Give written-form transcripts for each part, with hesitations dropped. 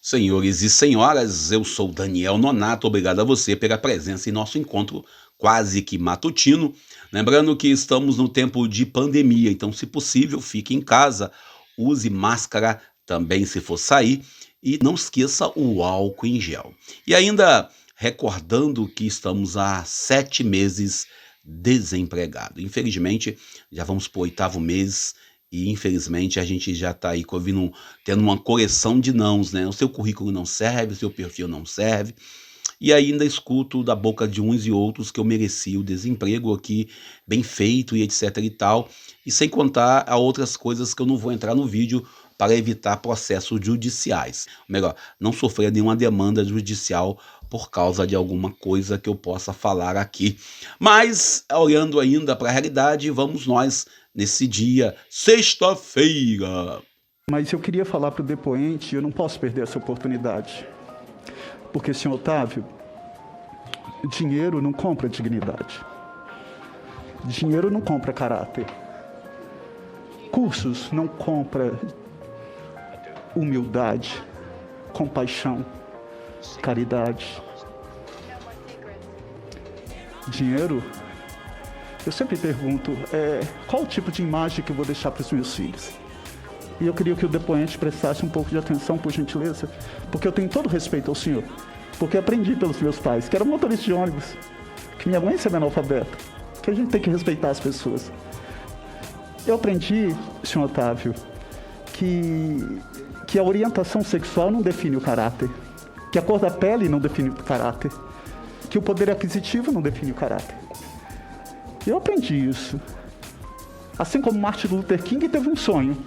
Senhores e senhoras, eu sou Daniel Nonato, obrigado a você pela presença em nosso encontro quase que matutino. Lembrando que estamos no tempo de pandemia, então, se possível, fique em casa, use máscara também se for sair e não esqueça o álcool em gel. E ainda recordando que estamos há 7 meses desempregados. Infelizmente, já vamos para o 8º mês e infelizmente a gente já está aí tendo uma coleção de nãos, né? O seu currículo não serve, o seu perfil não serve. E ainda escuto da boca de uns e outros que eu merecia o desemprego aqui, bem feito e etc e tal. E sem contar a outras coisas que eu não vou entrar no vídeo para evitar processos judiciais. Melhor, não sofrer nenhuma demanda judicial por causa de alguma coisa que eu possa falar aqui. Mas, olhando ainda para a realidade, vamos nós nesse dia, sexta-feira. Mas eu queria falar para o depoente, eu não posso perder essa oportunidade. Porque, senhor Otávio, dinheiro não compra dignidade. Dinheiro não compra caráter. Cursos não compra humildade, compaixão, caridade. Dinheiro, eu sempre pergunto, qual o tipo de imagem que eu vou deixar para os meus filhos? E eu queria que o depoente prestasse um pouco de atenção, por gentileza, porque eu tenho todo respeito ao senhor, porque aprendi pelos meus pais, que eram motoristas de ônibus, que minha mãe é analfabeta, que a gente tem que respeitar as pessoas. Eu aprendi, senhor Otávio, que a orientação sexual não define o caráter, que a cor da pele não define o caráter, que o poder aquisitivo não define o caráter. Eu aprendi isso. Assim como Martin Luther King teve um sonho,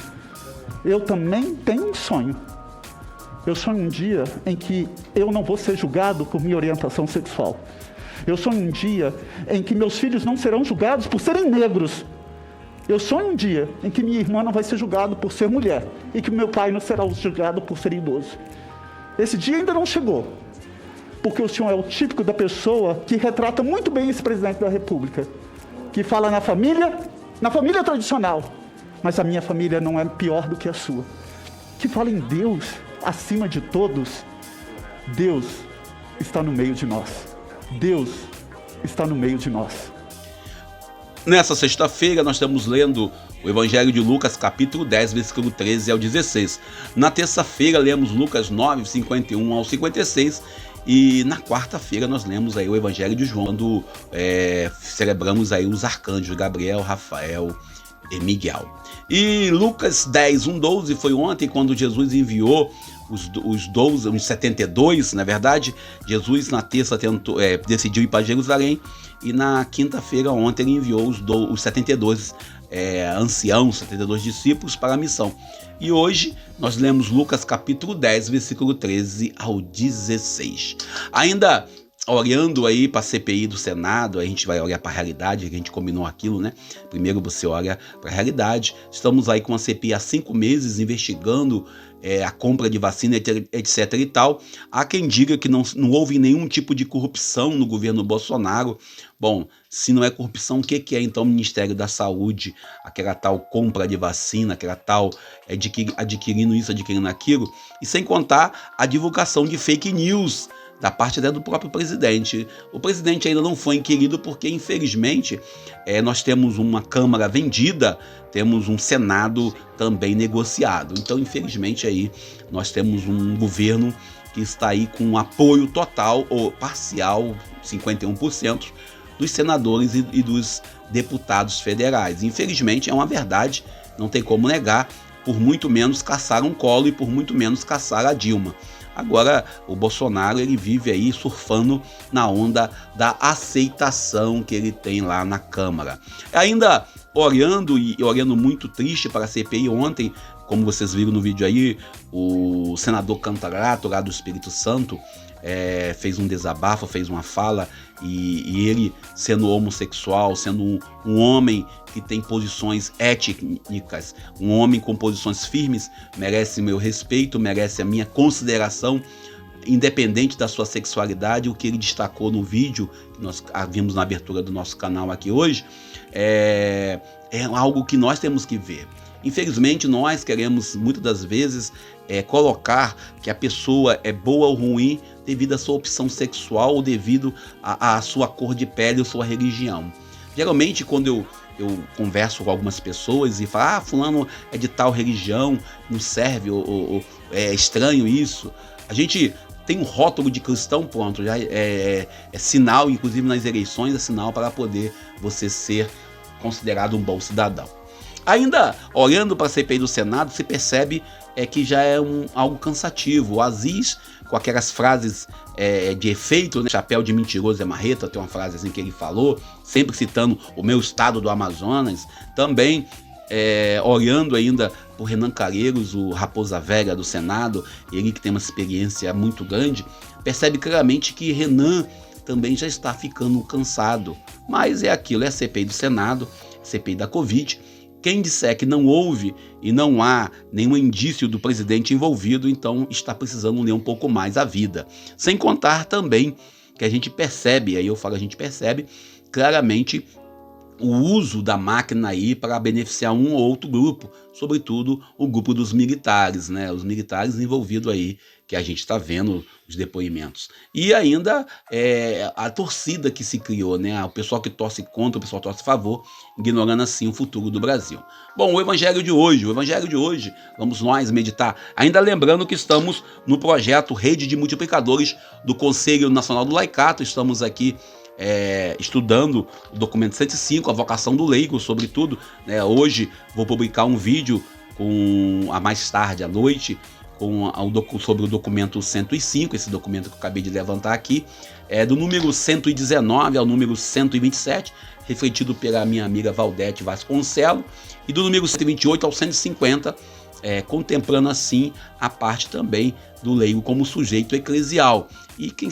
eu também tenho um sonho. Eu sonho um dia em que eu não vou ser julgado por minha orientação sexual. Eu sonho um dia em que meus filhos não serão julgados por serem negros. Eu sonho um dia em que minha irmã não vai ser julgada por ser mulher e que meu pai não será julgado por ser idoso. Esse dia ainda não chegou, porque o senhor é o típico da pessoa que retrata muito bem esse presidente da República, que fala na família tradicional, mas a minha família não é pior do que a sua. Que fala em Deus acima de todos. Deus está no meio de nós. Deus está no meio de nós. Nessa sexta-feira nós estamos lendo o Evangelho de Lucas, capítulo 10, versículo 13 ao 16. Na terça-feira lemos Lucas 9, 51 ao 56. E na quarta-feira nós lemos aí o Evangelho de João, quando celebramos aí os arcanjos Gabriel, Rafael e Miguel. E Lucas 10, 12 foi ontem quando Jesus enviou os 72, na verdade. Jesus na terça decidiu ir para Jerusalém e na quinta-feira ontem ele enviou os 72 anciãos, 72 discípulos para a missão. E hoje nós lemos Lucas capítulo 10, versículo 13 ao 16. Ainda olhando aí para a CPI do Senado, a gente vai olhar para a realidade, a gente combinou aquilo, né? Primeiro você olha para a realidade. Estamos aí com a CPI há 5 meses investigando a compra de vacina, etc e tal. Há quem diga que não houve nenhum tipo de corrupção no governo Bolsonaro. Bom, se não é corrupção, o que é então o Ministério da Saúde? Aquela tal compra de vacina, aquela tal adquirindo isso, adquirindo aquilo. E sem contar a divulgação de fake news da parte do próprio presidente. O presidente ainda não foi inquirido porque, infelizmente, nós temos uma Câmara vendida, temos um Senado também negociado. Então, infelizmente, aí nós temos um governo que está aí com apoio total ou parcial, 51%, dos senadores e dos deputados federais. Infelizmente, é uma verdade, não tem como negar, por muito menos caçaram Collor e por muito menos caçaram a Dilma. Agora, o Bolsonaro, ele vive aí surfando na onda da aceitação que ele tem lá na Câmara. Ainda olhando muito triste para a CPI ontem, como vocês viram no vídeo aí, o senador Cantarato, lá do Espírito Santo, fez um desabafo, fez uma fala, e ele, sendo homossexual, sendo um homem que tem posições étnicas, um homem com posições firmes, merece meu respeito, merece a minha consideração, independente da sua sexualidade. O que ele destacou no vídeo que nós vimos na abertura do nosso canal aqui hoje é algo que nós temos que ver. Infelizmente, nós queremos muitas das vezes colocar que a pessoa é boa ou ruim devido à sua opção sexual ou devido à sua cor de pele ou sua religião. Geralmente, quando eu converso com algumas pessoas e falo, fulano é de tal religião, não serve, ou é estranho isso. A gente tem um rótulo de cristão, pronto, já é sinal, inclusive nas eleições, é sinal para poder você ser considerado um bom cidadão. Ainda olhando para a CPI do Senado, se percebe que já é algo cansativo. O Aziz, com aquelas frases de efeito, né? Chapéu de mentiroso é marreta, tem uma frase assim que ele falou, sempre citando o meu estado do Amazonas. Também olhando ainda por Renan Calheiros, o Raposa Velha do Senado, ele que tem uma experiência muito grande, percebe claramente que Renan também já está ficando cansado. Mas é aquilo, é a CPI do Senado, CPI da Covid. Quem disser que não houve e não há nenhum indício do presidente envolvido, então está precisando ler um pouco mais a vida. Sem contar também que a gente percebe, aí eu falo a gente percebe claramente o uso da máquina aí para beneficiar um ou outro grupo, sobretudo o grupo dos militares, né? Os militares envolvidos aí, que a gente está vendo os depoimentos. E ainda a torcida que se criou, né? O pessoal que torce contra, o pessoal que torce a favor, ignorando assim o futuro do Brasil. Bom, o evangelho de hoje, vamos nós meditar. Ainda lembrando que estamos no projeto Rede de Multiplicadores do Conselho Nacional do Laicato, estamos aqui estudando o documento 105, a vocação do leigo, sobretudo, né? Hoje vou publicar um vídeo mais tarde à noite sobre o documento 105, esse documento que eu acabei de levantar aqui, do número 119 ao número 127, refletido pela minha amiga Valdete Vasconcelos, e do número 128 ao 150, contemplando assim a parte também do leigo como sujeito eclesial. E quem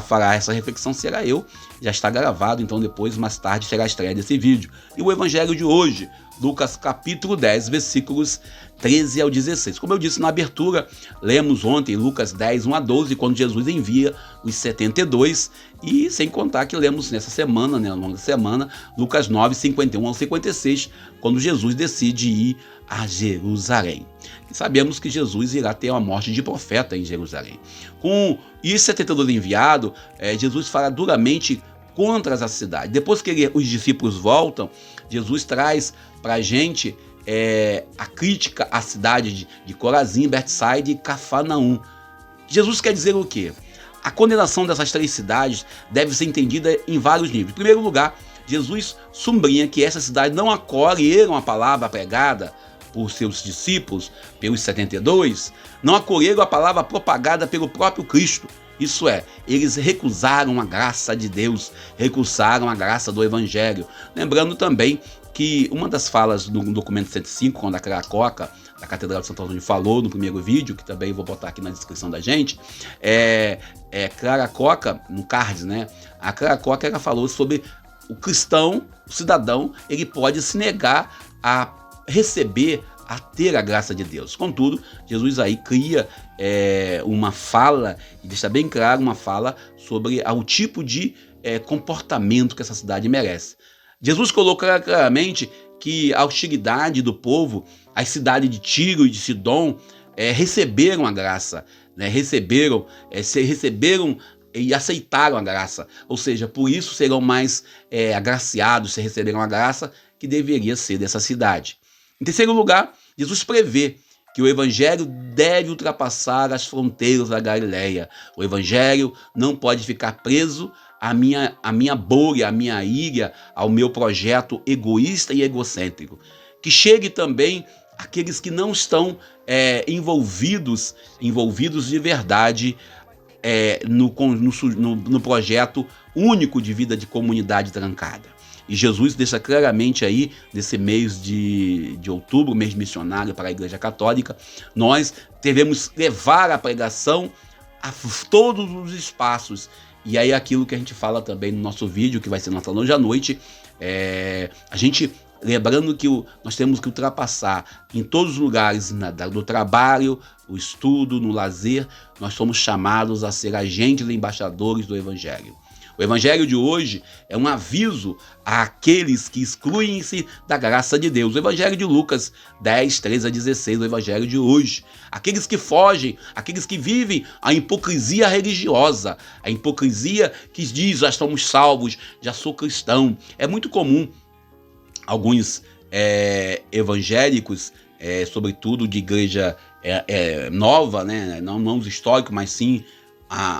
fará essa reflexão será eu, já está gravado, então depois, mais tarde, será a estreia desse vídeo. E o evangelho de hoje, Lucas capítulo 10, versículos 13 ao 16. Como eu disse na abertura, lemos ontem Lucas 10, 1 a 12, quando Jesus envia os 72, e sem contar que lemos nessa semana, né, ao longo da semana, Lucas 9, 51 ao 56, quando Jesus decide ir a Jerusalém. E sabemos que Jesus irá ter uma morte de profeta em Jerusalém. Com os 72 enviados, Jesus fala duramente contra essa cidade. Depois que os discípulos voltam, Jesus traz para a gente a crítica à cidade de Corazim, Betsaida e Cafarnaum. Jesus quer dizer o quê? A condenação dessas três cidades deve ser entendida em vários níveis. Em primeiro lugar, Jesus sublinha que essas cidades não acolheram a palavra pregada por seus discípulos, pelos 72, não acolheram a palavra propagada pelo próprio Cristo. Isso é, eles recusaram a graça de Deus, recusaram a graça do Evangelho. Lembrando também que uma das falas do documento 105, quando a Clara Coca, da Catedral de Santo Antônio, falou no primeiro vídeo, que também vou botar aqui na descrição da gente, Clara Coca, no card, né? A Clara Coca, ela falou sobre o cristão, o cidadão, ele pode se negar a receber, a ter a graça de Deus. Contudo, Jesus aí cria uma fala, e deixa bem claro uma fala sobre o tipo de comportamento que essa cidade merece. Jesus coloca claramente que a hostilidade do povo, as cidades de Tiro e de Sidom, receberam a graça, né? receberam e aceitaram a graça, ou seja, por isso serão mais agraciados, se receberam a graça que deveria ser dessa cidade. Em terceiro lugar, Jesus prevê que o evangelho deve ultrapassar as fronteiras da Galileia. O evangelho não pode ficar preso à minha bolha, à minha ilha, ao meu projeto egoísta e egocêntrico. Que chegue também àqueles que não estão envolvidos de verdade no projeto único de vida de comunidade trancada. E Jesus deixa claramente aí, nesse mês de outubro, mês missionário para a Igreja Católica, nós devemos levar a pregação a todos os espaços. E aí aquilo que a gente fala também no nosso vídeo, que vai ser lançado hoje à noite, a gente lembrando que nós temos que ultrapassar em todos os lugares, do trabalho, o estudo, no lazer, nós somos chamados a ser agentes e embaixadores do Evangelho. O evangelho de hoje é um aviso àqueles que excluem-se da graça de Deus. O evangelho de Lucas 10, 13 a 16, o evangelho de hoje. Aqueles que fogem, aqueles que vivem a hipocrisia religiosa, a hipocrisia que diz, já estamos salvos, já sou cristão. É muito comum alguns evangélicos, sobretudo de igreja nova, né? Não os históricos, mas sim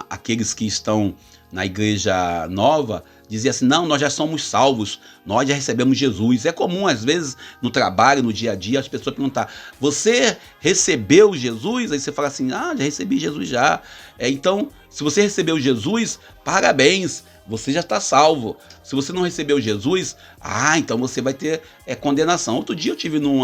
aqueles que estão na igreja nova, dizia assim, não, nós já somos salvos, nós já recebemos Jesus. É comum, às vezes, no trabalho, no dia a dia, as pessoas perguntar, você recebeu Jesus? Aí você fala assim, já recebi Jesus já. Então, se você recebeu Jesus, parabéns, você já está salvo. Se você não recebeu Jesus, então você vai ter condenação. Outro dia eu tive num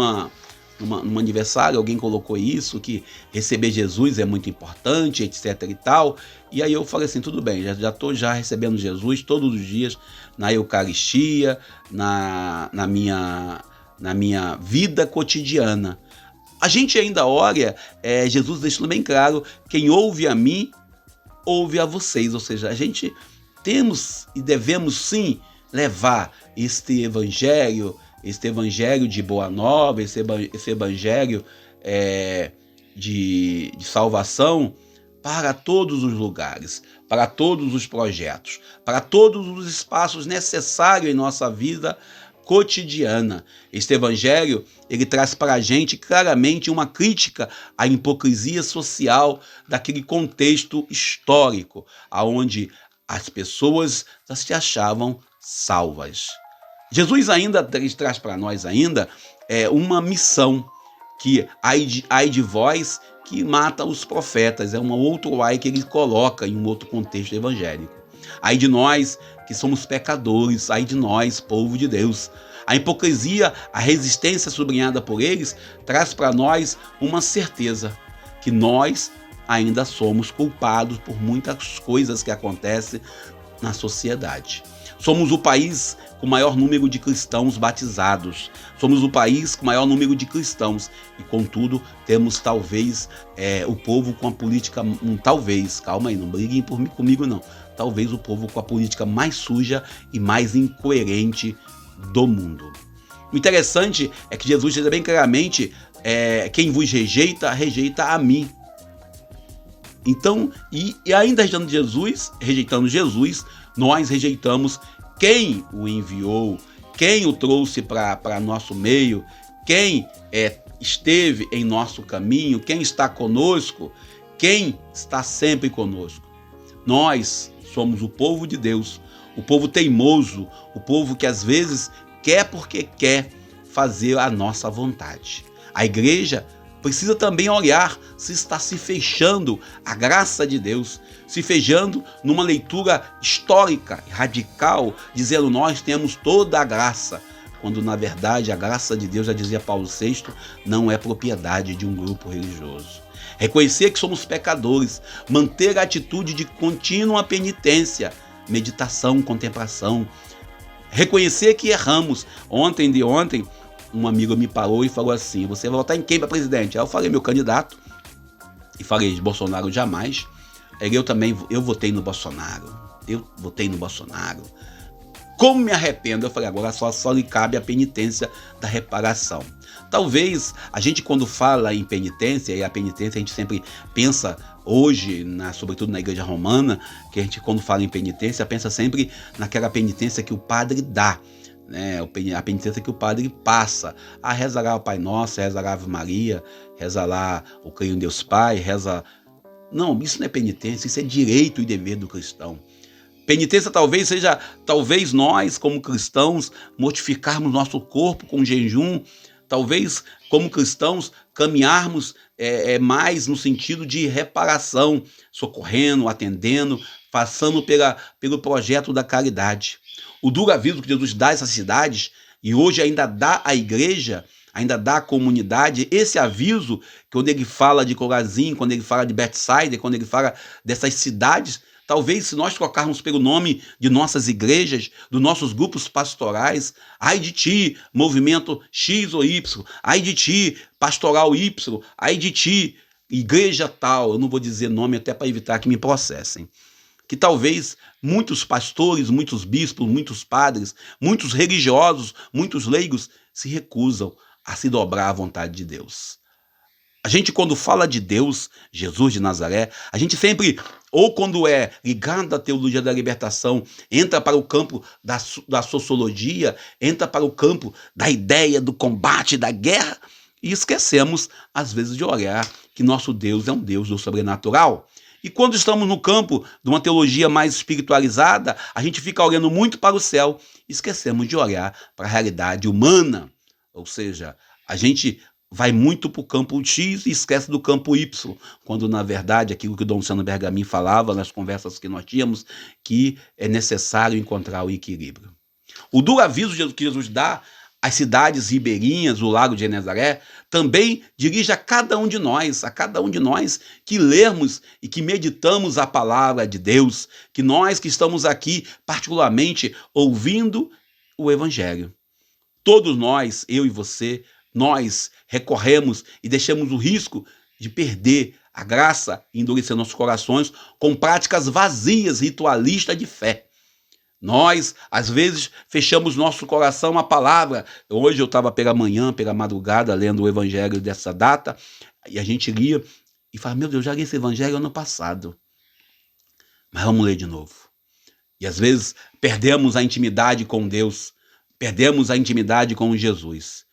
aniversário, alguém colocou isso, que receber Jesus é muito importante, etc e tal. E aí eu falei assim, tudo bem, já estou recebendo Jesus todos os dias, na Eucaristia, na minha vida cotidiana. A gente ainda olha, Jesus deixando bem claro, quem ouve a mim, ouve a vocês. Ou seja, a gente temos e devemos sim levar este evangelho de boa nova, esse evangelho de salvação para todos os lugares, para todos os projetos, para todos os espaços necessários em nossa vida cotidiana. Este evangelho, ele traz para a gente claramente uma crítica à hipocrisia social daquele contexto histórico, onde as pessoas já se achavam salvas. Jesus ainda traz para nós uma missão, que ai de vós que mata os profetas, é um outro ai que ele coloca em um outro contexto evangélico. Ai de nós que somos pecadores, ai de nós, povo de Deus. A hipocrisia, a resistência sublinhada por eles, traz para nós uma certeza, que nós ainda somos culpados por muitas coisas que acontecem na sociedade. Somos o país com o maior número de cristãos batizados. Somos o país com o maior número de cristãos. E, contudo, temos talvez o povo com a política... talvez, calma aí, não briguem comigo não. Talvez o povo com a política mais suja e mais incoerente do mundo. O interessante é que Jesus diz bem claramente, quem vos rejeita, rejeita a mim. Então, e ainda rejeitando Jesus, nós rejeitamos quem o enviou, quem o trouxe para nosso meio, quem esteve em nosso caminho, quem está conosco, quem está sempre conosco. Nós somos o povo de Deus, o povo teimoso, o povo que às vezes quer porque quer fazer a nossa vontade. A igreja precisa também olhar se está se fechando a graça de Deus, se fechando numa leitura histórica, radical, dizendo nós temos toda a graça, quando na verdade a graça de Deus, já dizia Paulo VI, não é propriedade de um grupo religioso. Reconhecer que somos pecadores, manter a atitude de contínua penitência, meditação, contemplação, reconhecer que erramos. Ontem, um amigo me parou e falou assim, você vai votar em quem para presidente? Aí eu falei, meu candidato, e falei, Bolsonaro jamais. Aí eu votei no Bolsonaro, Como me arrependo? Eu falei, agora só lhe cabe a penitência da reparação. Talvez a gente, quando fala em penitência, e a penitência a gente sempre pensa hoje, sobretudo na igreja romana, que a gente, quando fala em penitência, pensa sempre naquela penitência que o padre dá, né? A penitência que o padre passa. Reza lá o Pai Nosso, reza lá a Ave Maria, reza lá o Creio em Deus Pai, reza... Não, isso não é penitência, isso é direito e dever do cristão. Penitência talvez nós, como cristãos, mortificarmos nosso corpo com jejum, talvez, como cristãos, caminharmos mais no sentido de reparação, socorrendo, atendendo, passando pelo projeto da caridade. O duro aviso que Jesus dá a essas cidades, e hoje ainda dá à igreja, ainda dá à comunidade, esse aviso, quando ele fala de Corazim, quando ele fala de Betsaida, quando ele fala dessas cidades, talvez se nós trocarmos pelo nome de nossas igrejas, dos nossos grupos pastorais, ai de ti, movimento X ou Y, ai de ti, pastoral Y, ai de ti, igreja tal, eu não vou dizer nome até para evitar que me processem. que talvez muitos pastores, muitos bispos, muitos padres, muitos religiosos, muitos leigos se recusam a se dobrar à vontade de Deus. A gente, quando fala de Deus, Jesus de Nazaré, a gente sempre, ou quando é ligado à teologia da libertação, entra para o campo da sociologia, entra para o campo da ideia do combate, da guerra, e esquecemos, às vezes, de olhar que nosso Deus é um Deus do sobrenatural. E quando estamos no campo de uma teologia mais espiritualizada, a gente fica olhando muito para o céu, esquecemos de olhar para a realidade humana. Ou seja, a gente vai muito para o campo X e esquece do campo Y, quando, na verdade, aquilo que o Dom Luciano Bergamin falava nas conversas que nós tínhamos, que é necessário encontrar o equilíbrio. O duro aviso que Jesus dá às cidades ribeirinhas, o Lago de Genezaré, também dirige a cada um de nós que lermos e que meditamos a palavra de Deus, que nós que estamos aqui, particularmente, ouvindo o Evangelho. Todos nós, eu e você, nós recorremos e deixamos o risco de perder a graça e endurecer nossos corações com práticas vazias, ritualistas de fé. Nós, às vezes, fechamos nosso coração à palavra. Hoje eu estava pela manhã, pela madrugada, lendo o evangelho dessa data, e a gente lia e fala, meu Deus, já li esse evangelho ano passado. Mas vamos ler de novo. E às vezes perdemos a intimidade com Deus, perdemos a intimidade com Jesus.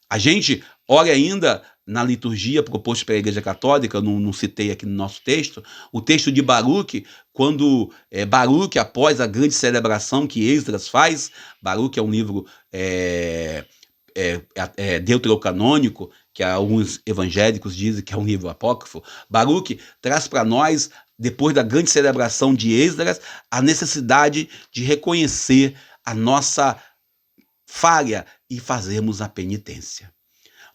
A gente olha ainda na liturgia proposta pela Igreja Católica, não citei aqui no nosso texto, o texto de Baruque, quando Baruque, após a grande celebração que Esdras faz, Baruque é um livro deuterocanônico, que alguns evangélicos dizem que é um livro apócrifo, Baruque traz para nós, depois da grande celebração de Esdras, a necessidade de reconhecer a nossa falha e fazermos a penitência.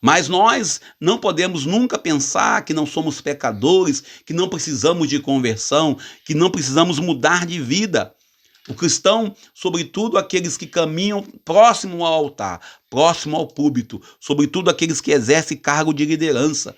Mas nós não podemos nunca pensar que não somos pecadores, que não precisamos de conversão, que não precisamos mudar de vida. O cristão, sobretudo aqueles que caminham próximo ao altar, próximo ao púlpito, sobretudo aqueles que exercem cargo de liderança,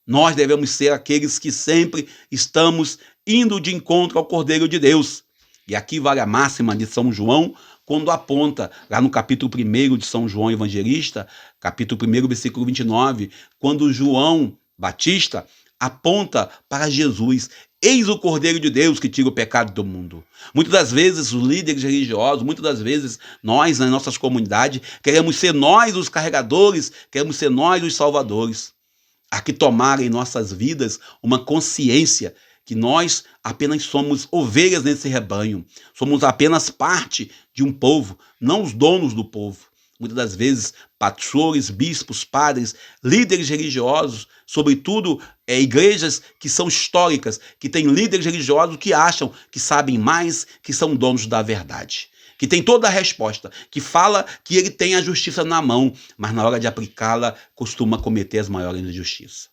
nós devemos ser aqueles que sempre estamos indo de encontro ao Cordeiro de Deus. E aqui vale a máxima de São João, quando aponta, lá no capítulo 1 de São João Evangelista, capítulo 1, versículo 29, quando João Batista aponta para Jesus, eis o Cordeiro de Deus que tira o pecado do mundo. Muitas das vezes os líderes religiosos, muitas das vezes nós, nas nossas comunidades, queremos ser nós os carregadores, queremos ser nós os salvadores. Há que tomar em nossas vidas uma consciência que nós apenas somos ovelhas nesse rebanho, somos apenas parte de um povo, não os donos do povo. Muitas das vezes, pastores, bispos, padres, líderes religiosos, sobretudo igrejas que são históricas, que têm líderes religiosos que acham que sabem mais, que são donos da verdade, que tem toda a resposta, que fala que ele tem a justiça na mão, mas na hora de aplicá-la costuma cometer as maiores injustiças.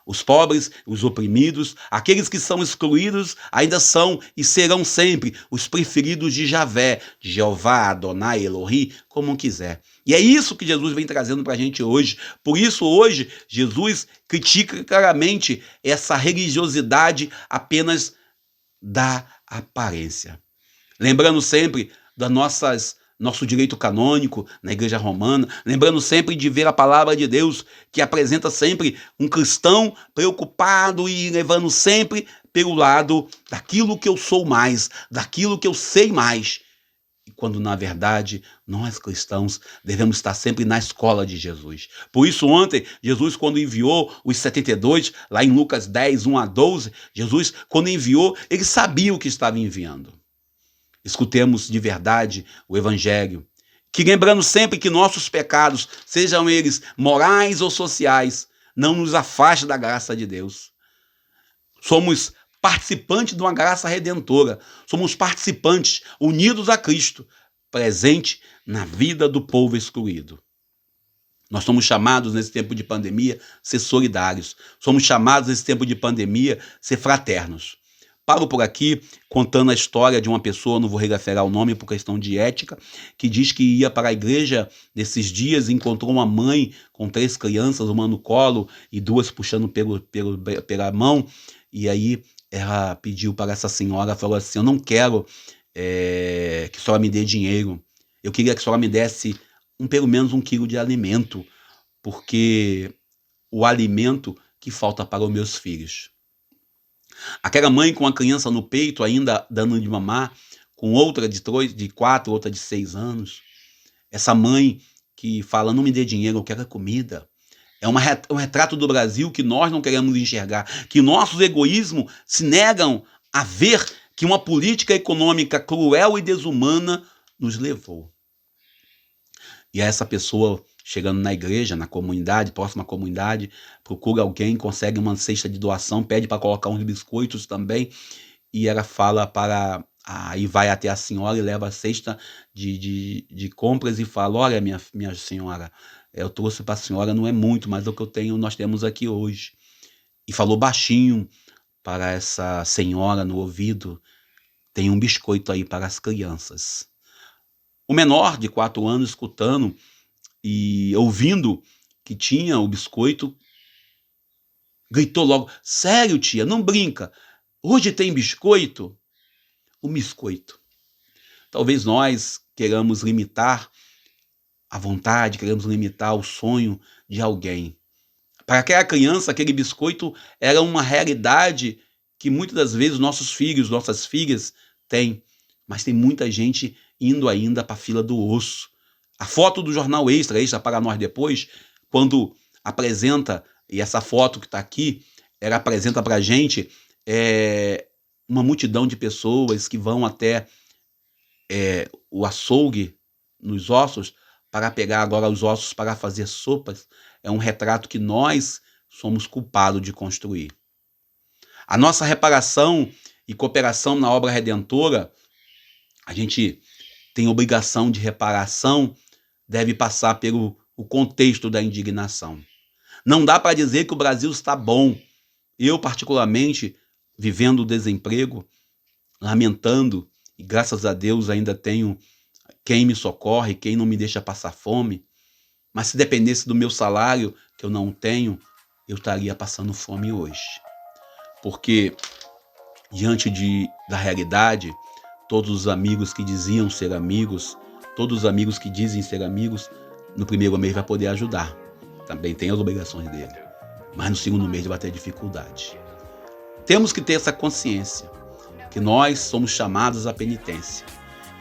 Os pobres, os oprimidos, aqueles que são excluídos ainda são e serão sempre os preferidos de Javé, de Jeová, Adonai, Elohim, como quiser. E é isso que Jesus vem trazendo para a gente hoje. Por isso hoje Jesus critica claramente essa religiosidade apenas da aparência. Lembrando sempre das nosso direito canônico na Igreja Romana, lembrando sempre de ver a palavra de Deus, que apresenta sempre um cristão preocupado e levando sempre pelo lado daquilo que eu sou mais, daquilo que eu sei mais. E quando, na verdade, nós cristãos devemos estar sempre na escola de Jesus. Por isso, ontem, Jesus, quando enviou os 72, lá em Lucas 10, 1 a 12, Jesus, quando enviou, ele sabia o que estava enviando. Escutemos de verdade o Evangelho, que lembrando sempre que nossos pecados, sejam eles morais ou sociais, não nos afaste da graça de Deus. Somos participantes de uma graça redentora, somos participantes unidos a Cristo, presente na vida do povo excluído. Nós somos chamados nesse tempo de pandemia a ser solidários, somos chamados nesse tempo de pandemia a ser fraternos. Paro por aqui contando a história de uma pessoa, não vou referar o nome por questão de ética, que diz que ia para a igreja nesses dias e encontrou uma mãe com 3 crianças, uma no colo e 2 puxando pela mão, e aí ela pediu para essa senhora, falou assim: eu não quero que a senhora me dê dinheiro, eu queria que a senhora me desse pelo menos 1 quilo de alimento, porque o alimento que falta para os meus filhos. Aquela mãe com a criança no peito, ainda dando de mamar, com outra de 4, outra de 6 anos. Essa mãe que fala: não me dê dinheiro, eu quero comida. É um retrato do Brasil que nós não queremos enxergar, que nossos egoísmos se negam a ver que uma política econômica cruel e desumana nos levou. E essa pessoa, chegando na igreja, na comunidade, próxima à comunidade, procura alguém, consegue uma cesta de doação, pede para colocar uns biscoitos também, e ela fala para... Aí vai até a senhora e leva a cesta de compras e fala: olha, minha senhora, eu trouxe para a senhora, não é muito, mas o que eu tenho, nós temos aqui hoje. E falou baixinho para essa senhora no ouvido: tem um biscoito aí para as crianças. O menor de 4 anos, escutando e ouvindo que tinha o biscoito, gritou logo: sério, tia, não brinca, hoje tem biscoito? O biscoito. Talvez nós queramos limitar a vontade, queremos limitar o sonho de alguém. Para aquela criança, aquele biscoito era uma realidade que muitas das vezes nossos filhos, nossas filhas têm. Mas tem muita gente indo ainda para a fila do osso. A foto do jornal Extra para nós depois, quando apresenta, e essa foto que está aqui, ela apresenta para a gente uma multidão de pessoas que vão até o açougue nos ossos para pegar agora os ossos para fazer sopas. É um retrato que nós somos culpados de construir. A nossa reparação e cooperação na obra redentora, a gente tem obrigação de reparação, deve passar pelo o contexto da indignação. Não dá para dizer que o Brasil está bom. Eu, particularmente, vivendo o desemprego, lamentando, e graças a Deus ainda tenho quem me socorre, quem não me deixa passar fome. Mas se dependesse do meu salário, que eu não tenho, eu estaria passando fome hoje. Porque, diante da realidade, todos os amigos que diziam ser amigos, todos os amigos que dizem ser amigos, no primeiro mês vai poder ajudar. Também tem as obrigações dele. Mas no segundo mês vai ter dificuldade. Temos que ter essa consciência, que nós somos chamados à penitência.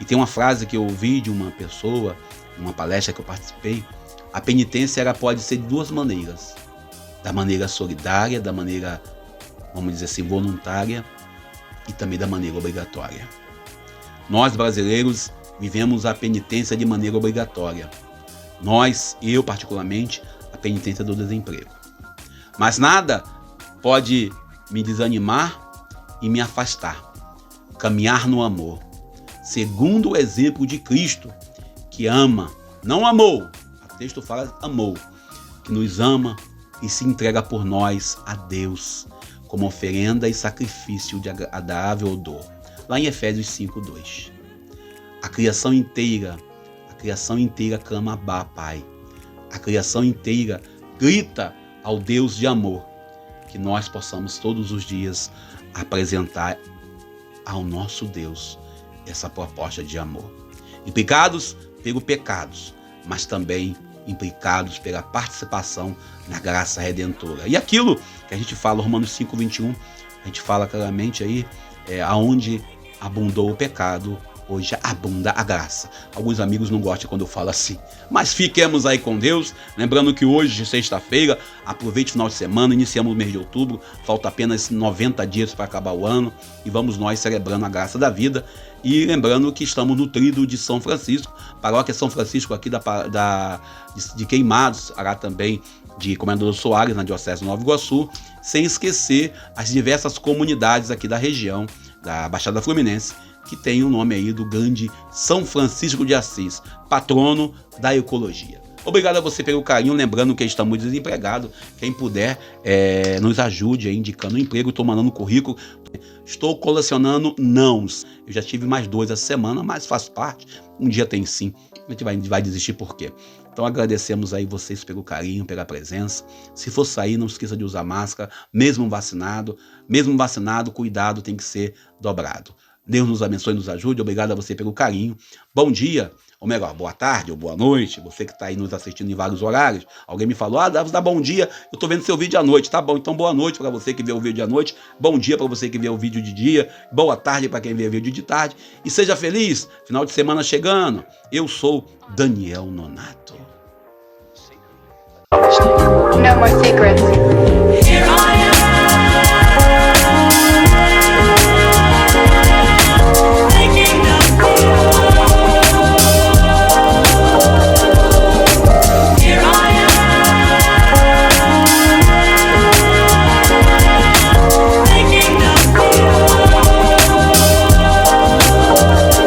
E tem uma frase que eu ouvi de uma pessoa, numa palestra que eu participei: a penitência ela pode ser de 2 maneiras. Da maneira solidária, da maneira, vamos dizer assim, voluntária, e também da maneira obrigatória. Nós, brasileiros, vivemos a penitência de maneira obrigatória. Nós, eu particularmente, a penitência do desemprego. Mas nada pode me desanimar e me afastar. Caminhar no amor, segundo o exemplo de Cristo, que ama, não amou, o texto fala amou, que nos ama e se entrega por nós a Deus, como oferenda e sacrifício de agradável odor. Lá em Efésios 5:2. A criação inteira clama Abá, Pai. A criação inteira grita ao Deus de amor, que nós possamos todos os dias apresentar ao nosso Deus essa proposta de amor. Implicados pelo pecados, mas também implicados pela participação na graça redentora. E aquilo que a gente fala, Romanos 5:21, a gente fala claramente aí, aonde abundou o pecado, hoje abunda a graça. Alguns amigos não gostam quando eu falo assim, mas fiquemos aí com Deus. Lembrando que hoje, sexta-feira, aproveite o final de semana, iniciamos o mês de outubro, falta apenas 90 dias para acabar o ano, e vamos nós celebrando a graça da vida. E lembrando que estamos no Tríduo de São Francisco, paróquia São Francisco aqui de Queimados, lá também de Comendador Soares, na Diocese de Nova Iguaçu, sem esquecer as diversas comunidades aqui da região, da Baixada Fluminense, que tem o nome aí do grande São Francisco de Assis, patrono da ecologia. Obrigado a você pelo carinho, lembrando que estamos desempregados. Quem puder, nos ajude aí, indicando um emprego. Estou mandando currículo. Estou colecionando nãos. Eu já tive mais 2 essa semana, mas faz parte. Um dia tem sim. A gente vai desistir por quê? Então agradecemos aí vocês pelo carinho, pela presença. Se for sair, não esqueça de usar máscara, mesmo vacinado. Mesmo vacinado, cuidado tem que ser dobrado. Deus nos abençoe e nos ajude. Obrigado a você pelo carinho. Bom dia, ou melhor, boa tarde ou boa noite. Você que está aí nos assistindo em vários horários. Alguém me falou, dá bom dia. Eu estou vendo seu vídeo à noite. Tá bom, então boa noite para você que vê o vídeo à noite. Bom dia para você que vê o vídeo de dia. Boa tarde para quem vê o vídeo de tarde. E seja feliz. Final de semana chegando. Eu sou Daniel Nonato. No more secrets.